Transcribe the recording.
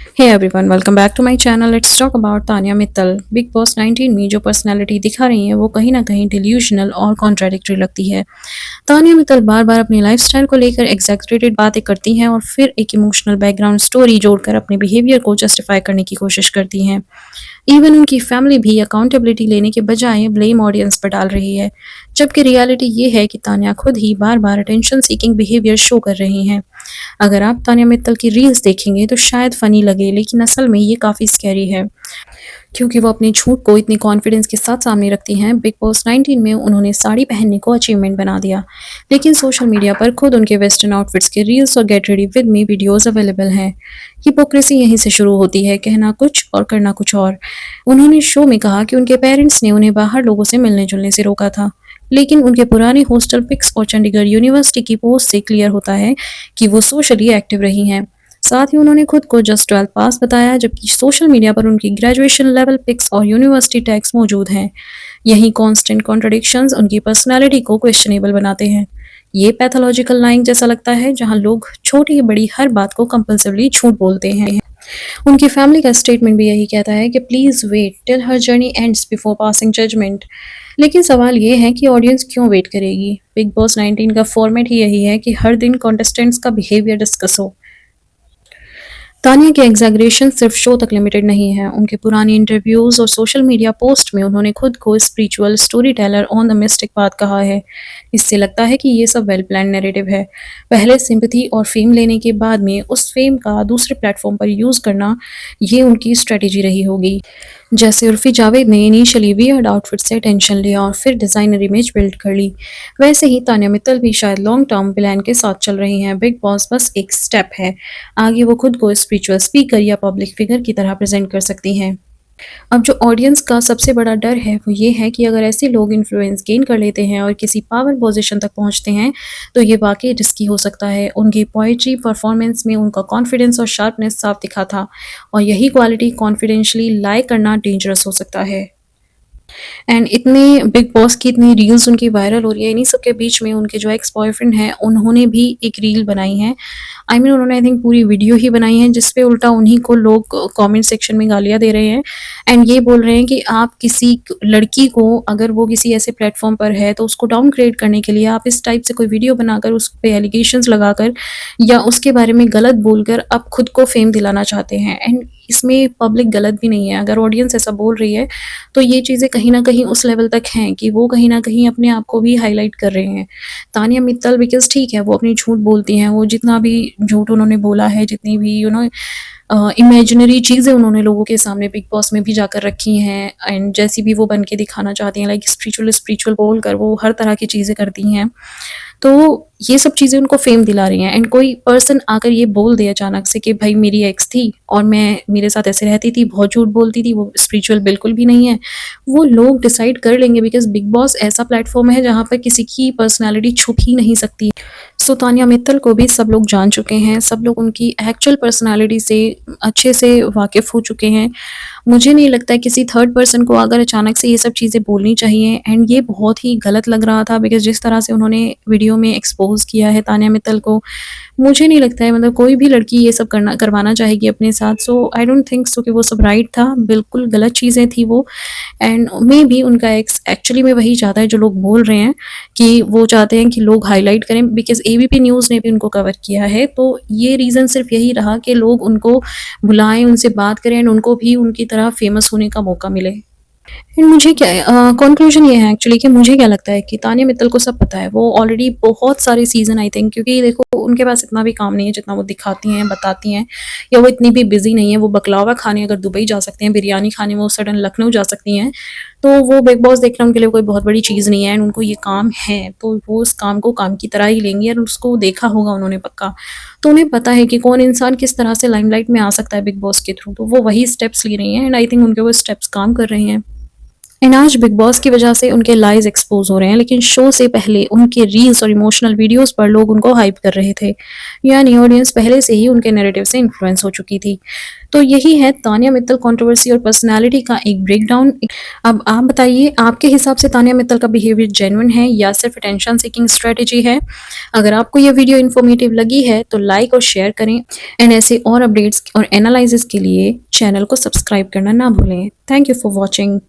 Hey everyone, welcome back to my channel. Let's talk about Tania Mittal. Bigg Boss 19 में जो personality दिखा रही है वो कहीं ना कहीं डिल्यूजनल और कॉन्ट्राडिक्टरी लगती है। तानिया मित्तल बार बार अपनी लाइफस्टाइल को लेकर एग्जैगरेटेड बातें करती हैं और फिर एक इमोशनल बैकग्राउंड स्टोरी जोड़कर अपने बिहेवियर को जस्टिफाई करने की कोशिश करती हैं। इवन उनकी फैमिली भी अकाउंटेबिलिटी लेने के बजाय ब्लेम ऑडियंस पर डाल रही है, जबकि रियलिटी ये है कि तानिया खुद ही बार बार अटेंशन सीकिंग बिहेवियर शो कर रही हैं। अगर आप तानिया मित्तल की रील्स देखेंगे तो शायद फनी लगे, लेकिन असल में ये काफ़ी स्कैरी है, क्योंकि वो अपने झूठ को इतनी कॉन्फिडेंस के साथ सामने रखती हैं। बिग बॉस 19 में उन्होंने साड़ी पहनने को अचीवमेंट बना दिया, लेकिन सोशल मीडिया पर खुद उनके वेस्टर्न आउटफिट्स के रील्स और get ready with me videos available हैं। हिपोक्रेसी यहीं से शुरू होती है, कहना कुछ और करना कुछ और। उन्होंने शो में कहा कि उनके पेरेंट्स ने उन्हें बाहर लोगों से मिलने जुलने से रोका था, लेकिन उनके पुराने हॉस्टल पिक्स और चंडीगढ़ यूनिवर्सिटी की पोस्ट से क्लियर होता है कि वो सोशली एक्टिव रही हैं। साथ ही उन्होंने खुद को जस्ट 12 पास बताया, जबकि सोशल मीडिया पर उनकी ग्रेजुएशन लेवल पिक्स और यूनिवर्सिटी टैग्स मौजूद हैं। यही कांस्टेंट कॉन्ट्रडिक्शंस उनकी पर्सनैलिटी को क्वेश्चनेबल बनाते हैं। ये पैथोलॉजिकल लाइंग जैसा लगता है, जहां लोग छोटी बड़ी हर बात को कंपल्सिवली झूठ बोलते हैं। उनकी फैमिली का स्टेटमेंट भी यही कहता है कि please wait till her journey ends before passing judgment. लेकिन सवाल ये है कि ऑडियंस क्यों वेट करेगी? बिग बॉस 19 का फॉर्मेट ही यही है कि हर दिन कॉन्टेस्टेंट्स का बिहेवियर डिस्कस हो। तानिया के एग्जैगरेशन सिर्फ शो तक लिमिटेड नहीं है। उनके पुराने इंटरव्यूज और सोशल मीडिया पोस्ट में उन्होंने खुद को spiritual story teller on the mystic path कहा है। इससे लगता है कि ये सब वेल प्लान नैरेटिव है। पहले सिंपैथी और फेम लेने के बाद में उस फेम का दूसरे प्लेटफॉर्म पर यूज करना, ये उनकी स्ट्रेटेजी रही होगी। जैसे उर्फी जावेद ने इनिशियली वियर्ड आउटफिट से अटेंशन लिया और फिर डिजाइनर इमेज बिल्ड कर ली, वैसे ही तानिया मित्तल भी शायद लॉन्ग टर्म प्लान के साथ चल रही हैं। बिग बॉस बस एक स्टेप है आगे, वो खुद को स्पिरिचुअल स्पीकर या पब्लिक फिगर की तरह प्रेजेंट कर सकती हैं। अब जो ऑडियंस का सबसे बड़ा डर है वो ये है कि अगर ऐसे लोग इन्फ्लुएंस गेन कर लेते हैं और किसी पावर पोजीशन तक पहुंचते हैं तो ये वाकई रिस्की हो सकता है। उनकी पोइट्री परफॉर्मेंस में उनका कॉन्फिडेंस और शार्पनेस साफ दिखा था, और यही क्वालिटी कॉन्फिडेंशली लाई करना डेंजरस हो सकता है। एंड इतने बिग बॉस की इतनी रील्स उनकी वायरल हो रही है, इन्हीं सब के बीच में उनके जो एक्स बॉयफ्रेंड हैं उन्होंने भी एक रील बनाई है। उन्होंने आई थिंक पूरी वीडियो ही बनाई है, जिसपे उल्टा उन्हीं को लोग कमेंट सेक्शन में गालियां दे रहे हैं एंड ये बोल रहे हैं कि आप किसी लड़की को, अगर वो किसी ऐसे प्लेटफॉर्म पर है तो उसको डाउनग्रेड करने के लिए आप इस टाइप से कोई वीडियो बनाकर उस पर एलिगेशंस लगाकर या उसके बारे में गलत बोलकर आप खुद को फेम दिलाना चाहते हैं। एंड इसमें पब्लिक गलत भी नहीं है। अगर ऑडियंस ऐसा बोल रही है तो ये चीज़ें कहीं न कहीं उस लेवल तक हैं कि वो कहीं न कहीं अपने आप को भी हाइलाइट कर रहे हैं। तानिया मित्तल बिकॉज़ ठीक है, वो अपनी झूठ बोलती हैं, वो जितना भी झूठ उन्होंने बोला है, जितनी भी इमेजिनरी चीज़ें उन्होंने लोगों के सामने बिग बॉस में भी जाकर रखी हैं एंड जैसी भी वो बन के दिखाना चाहती हैं, लाइक स्पिरिचुअल स्पिरिचुअल बोलकर वो हर तरह की चीज़ें करती हैं। तो ये सब चीज़ें उनको फेम दिला रही हैं। एंड कोई पर्सन आकर ये बोल दे अचानक से कि भाई मेरी एक्स थी और मैं मेरे साथ ऐसे रहती थी, बहुत झूठ बोलती थी, वो स्पिरिचुअल बिल्कुल भी नहीं है। वो लोग डिसाइड कर लेंगे, बिकॉज़ बिग बॉस ऐसा प्लेटफ़ॉर्म है जहाँ पर किसी की पर्सनैलिटी छुप ही नहीं सकती। सो तानिया मित्तल को भी सब लोग जान चुके हैं, सब लोग उनकी एक्चुअल पर्सनैलिटी से अच्छे से वाकिफ़ हो चुके हैं। मुझे नहीं लगता है किसी थर्ड पर्सन को अगर अचानक से ये सब चीज़ें बोलनी चाहिए। एंड ये बहुत ही गलत लग रहा था, बिकॉज़ जिस तरह से उन्होंने वीडियो में एक्सपोज़ किया है तानिया मित्तल को, मुझे नहीं लगता है मतलब कोई भी लड़की ये सब करवाना चाहेगी अपने साथ। सो आई डोंट थिंक सो कि वो सब राइट था, बिल्कुल गलत चीज़ें थी वो। एंड मे बी उनका एक्स एक्चुअली में वही चाहता है जो लोग बोल रहे हैं, कि वो चाहते हैं कि लोग हाईलाइट करें, बिकॉज़ एबीपी न्यूज़ ने भी उनको कवर किया है। तो ये रीज़न सिर्फ़ यही रहा कि लोग उनको बुलाएँ, उनसे बात करें एंड उनको भी उनकी तरह फ़ेमस होने का मौका मिले। एंड मुझे क्या है कंक्लूजन ये है एक्चुअली कि मुझे क्या लगता है कि तानिया मित्तल को सब पता है। वो ऑलरेडी बहुत सारे सीज़न आई थिंक, क्योंकि देखो उनके पास इतना भी काम नहीं है जितना वो दिखाती हैं, बताती हैं, या वो इतनी भी बिज़ी नहीं है। वो बकलावा खाने अगर दुबई जा सकते हैं, बिरयानी खाने वो सडन लखनऊ जा सकती हैं, तो वो बिग बॉस देखना उनके लिए कोई बहुत बड़ी चीज़ नहीं है। एंड उनको ये काम है तो वो उस काम को काम की तरह ही लेंगी, और उसको देखा होगा उन्होंने पक्का। तो उन्हें पता है कि कौन इंसान किस तरह से लाइमलाइट में आ सकता है बिग बॉस के थ्रू, तो वो वही स्टेप्स ले रही हैं एंड आई थिंक उनके वो स्टेप्स काम कर रहे हैं। एंड आज बिग बॉस की वजह से उनके लाइज एक्सपोज हो रहे हैं, लेकिन शो से पहले उनके रील्स और इमोशनल वीडियोस पर लोग उनको हाइप कर रहे थे, यानी ऑडियंस पहले से ही उनके नैरेटिव से इन्फ्लुएंस हो चुकी थी। तो यही है तानिया मित्तल कंट्रोवर्सी और पर्सनालिटी का एक ब्रेकडाउन। अब आप बताइए, आपके हिसाब से तानिया मित्तल का बिहेवियर जेन्युइन है या सिर्फ अटेंशन सीकिंग स्ट्रेटेजी है? अगर आपको ये वीडियो इन्फॉर्मेटिव लगी है तो लाइक और शेयर करें, एंड ऐसे और अपडेट्स और एनालिसिस के लिए चैनल को सब्सक्राइब करना ना भूलें। Thank you for watching.